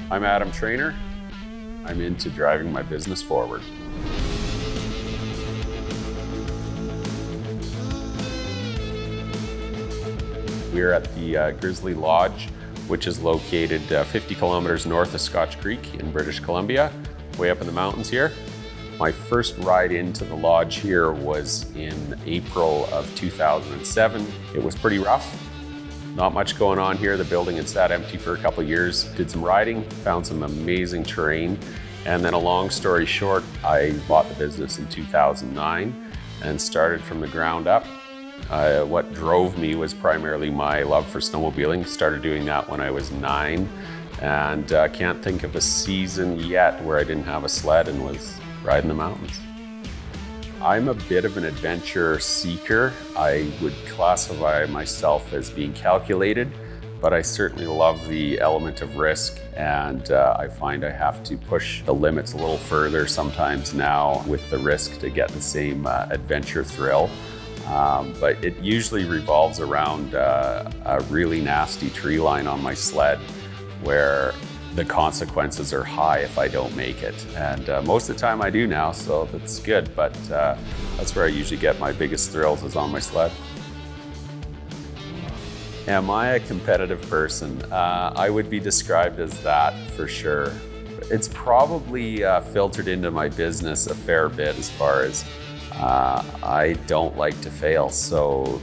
I'm Adam Trainer. I'm into driving my business forward. We're at the Grizzly Lodge, which is located 50 kilometers north of Scotch Creek in British Columbia, way up in the mountains here. My first ride into the lodge here was in April of 2007. It was pretty rough. Not much going on here. The building had sat empty for a couple of years. Did some riding, found some amazing terrain. And then a long story short, I bought the business in 2009 and started from the ground up. What drove me was primarily my love for snowmobiling. Started doing that when I was 9 and can't think of a season yet where I didn't have a sled and was riding the mountains. I'm a bit of an adventure seeker. I would classify myself as being calculated, but I certainly love the element of risk, and I find I have to push the limits a little further sometimes now with the risk to get the same adventure thrill. But it usually revolves around a really nasty tree line on my sled where the consequences are high if I don't make it. And most of the time I do now, so that's good, but that's where I usually get my biggest thrills, is on my sled. Am I a competitive person? I would be described as that for sure. It's probably filtered into my business a fair bit as far as I don't like to fail. So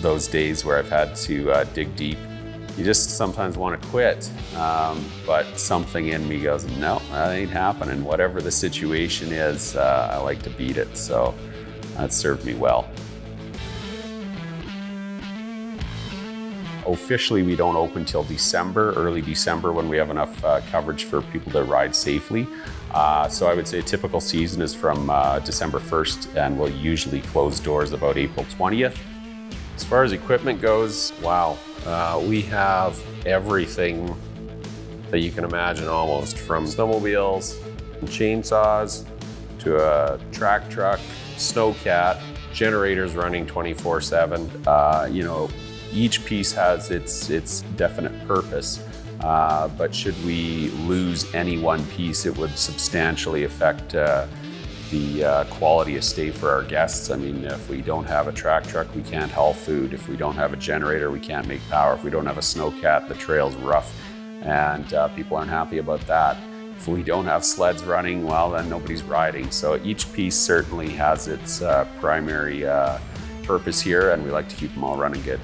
those days where I've had to dig deep, you just sometimes want to quit, but something in me goes, no, that ain't happening. Whatever the situation is, I like to beat it, so that served me well. Officially, we don't open till December, early December, when we have enough coverage for people to ride safely. So I would say a typical season is from December 1st, and we'll usually close doors about April 20th. As far as equipment goes, wow. We have everything that you can imagine almost, from snowmobiles, chainsaws, to a track truck, snowcat, generators running 24/7. You know, each piece has its definite purpose, but should we lose any one piece, it would substantially affect the quality of stay for our guests. I mean, if we don't have a track truck, we can't haul food. If we don't have a generator, we can't make power. If we don't have a snowcat, the trail's rough, and people aren't happy about that. If we don't have sleds running, well, then nobody's riding. So each piece certainly has its primary purpose here, and we like to keep them all running good.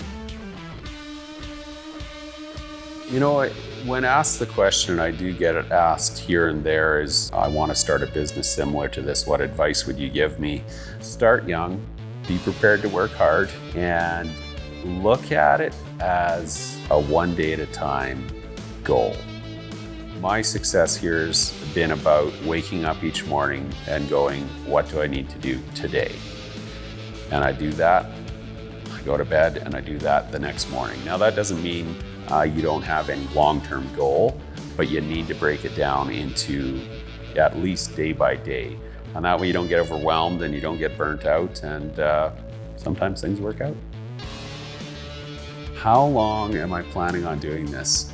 You know, when asked the question, I do get it asked here and there, is I want to start a business similar to this. What advice would you give me? Start young, be prepared to work hard, and look at it as a one day at a time goal. My success here has been about waking up each morning and going, what do I need to do today? And I do that, I go to bed, and I do that the next morning. Now that doesn't mean you don't have any long-term goal, but you need to break it down into at least day by day. And that way you don't get overwhelmed and you don't get burnt out, and sometimes things work out. How long am I planning on doing this?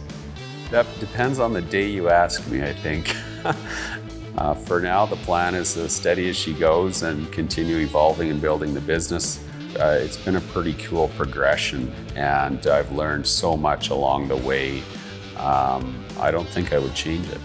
That depends on the day you ask me, I think. For now, the plan is as steady as she goes and continue evolving and building the business. It's been a pretty cool progression, and I've learned so much along the way. I don't think I would change it.